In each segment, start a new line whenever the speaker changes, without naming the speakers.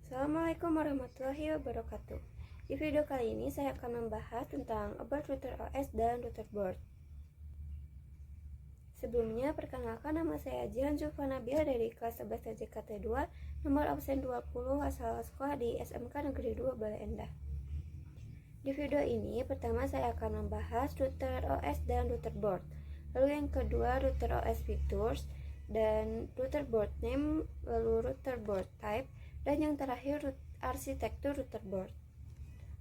Assalamualaikum warahmatullahi wabarakatuh. Di video kali ini saya akan membahas tentang about router OS dan router board. Sebelumnya, perkenalkan nama saya Jihan Zulfa Nabil dari kelas 11 TJKT 2, nomor absen 20, asal sekolah di SMK Negeri 2 Bale Endah. Di video ini, pertama saya akan membahas router OS dan router board. Lalu yang kedua, router OS features, dan router board name, lalu router board type, dan yang terakhir arsitektur router board.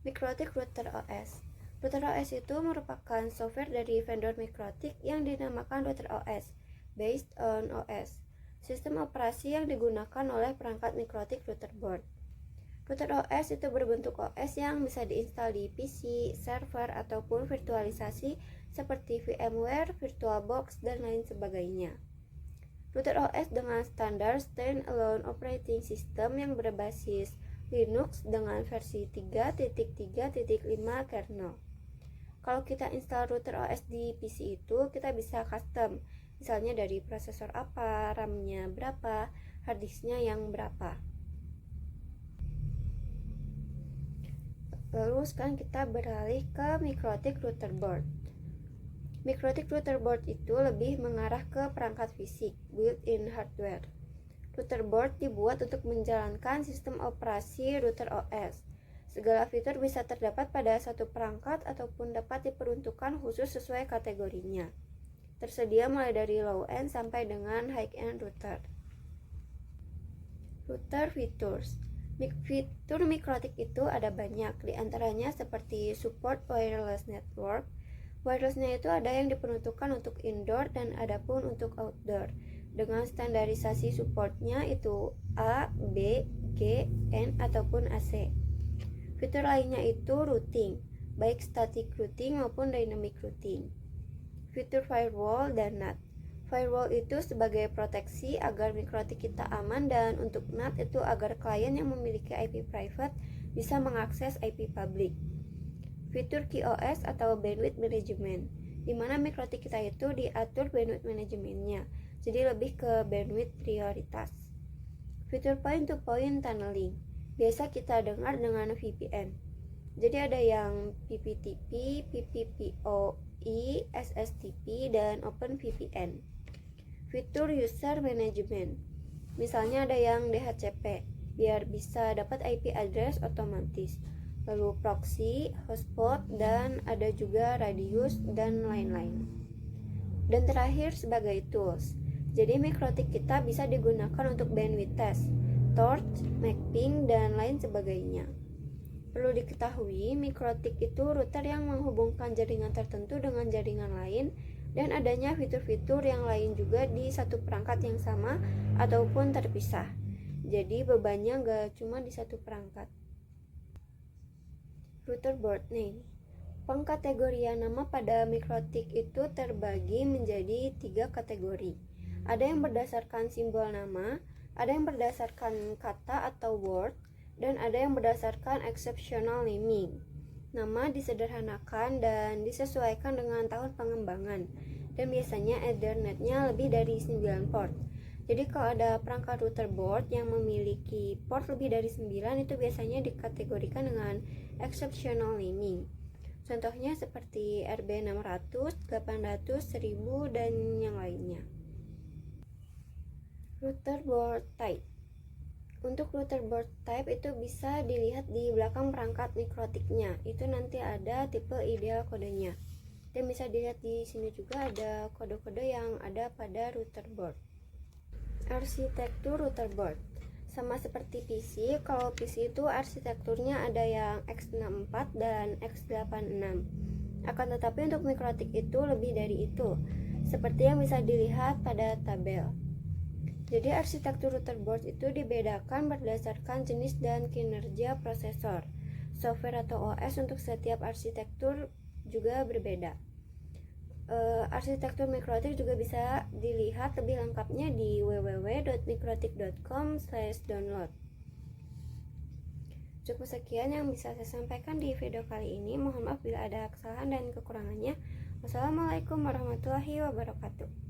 Mikrotik router OS. Router OS itu merupakan software dari vendor Mikrotik yang dinamakan router OS, based on OS, sistem operasi yang digunakan oleh perangkat Mikrotik router board. Router OS itu berbentuk OS yang bisa diinstal di PC, server, ataupun virtualisasi seperti VMware, VirtualBox, dan lain sebagainya. Router OS dengan standar standalone operating system yang berbasis Linux dengan versi 3.3.5 kernel. Kalau kita install router OS di PC itu, kita bisa custom, misalnya dari prosesor apa, RAM-nya berapa, hard disk-nya yang berapa. Lalu sekarang kita beralih ke Mikrotik router board. Mikrotik router board itu lebih mengarah ke perangkat fisik, built-in hardware. Router board dibuat untuk menjalankan sistem operasi router OS. Segala fitur bisa terdapat pada satu perangkat ataupun dapat diperuntukkan khusus sesuai kategorinya. Tersedia mulai dari low-end sampai dengan high-end router. Router features. Fitur Mikrotik itu ada banyak, diantaranya seperti support wireless network. Wirelessnya itu ada yang diperuntukkan untuk indoor dan ada pun untuk outdoor. Dengan standarisasi supportnya itu A, B, G, N, ataupun AC. Fitur lainnya itu routing, baik static routing maupun dynamic routing. Fitur firewall dan NAT. Firewall itu sebagai proteksi agar Mikrotik kita aman, dan untuk NAT itu agar klien yang memiliki IP private bisa mengakses IP public. Fitur QoS atau bandwidth management, di mana Mikrotik kita itu diatur bandwidth manajemennya, jadi lebih ke bandwidth prioritas. Fitur point-to-point tunneling, biasa kita dengar dengan VPN. Jadi ada yang PPTP, PPPoE, SSTP, dan OpenVPN. Fitur user management, misalnya ada yang DHCP, biar bisa dapat IP address otomatis. Lalu proxy, hotspot, dan ada juga radius dan lain-lain. Dan terakhir sebagai tools. Jadi Mikrotik kita bisa digunakan untuk bandwidth test, torch, mapping, dan lain sebagainya. Perlu diketahui, Mikrotik itu router yang menghubungkan jaringan tertentu dengan jaringan lain, dan adanya fitur-fitur yang lain juga di satu perangkat yang sama ataupun terpisah. Jadi bebannya gak cuma di satu perangkat. Router board name. Pengkategorian nama pada Mikrotik itu terbagi menjadi 3 kategori. Ada yang berdasarkan simbol nama, ada yang berdasarkan kata atau word, dan ada yang berdasarkan exceptional naming. Nama disederhanakan dan disesuaikan dengan tahun pengembangan, dan biasanya Ethernet-nya lebih dari 9 port. Jadi kalau ada perangkat router board yang memiliki port lebih dari 9, itu biasanya dikategorikan dengan exceptional naming. Contohnya seperti RB600, 800, 1000, dan yang lainnya. Router board type. Untuk router board type itu bisa dilihat di belakang perangkat Mikrotiknya. Itu nanti ada tipe ideal kodenya. Dan bisa dilihat di sini juga ada kode-kode yang ada pada router board. Arsitektur router board. Sama seperti PC, kalau PC itu arsitekturnya ada yang x64 dan x86. Akan tetapi untuk Mikrotik itu lebih dari itu, seperti yang bisa dilihat pada tabel. Jadi arsitektur router board itu dibedakan berdasarkan jenis dan kinerja prosesor. Software atau OS untuk setiap arsitektur juga berbeda. Arsitektur Mikrotik juga bisa dilihat lebih lengkapnya di www.mikrotik.com/download. Cukup sekian yang bisa saya sampaikan di video kali ini. Mohon maaf bila ada kesalahan dan kekurangannya. Wassalamualaikum warahmatullahi wabarakatuh.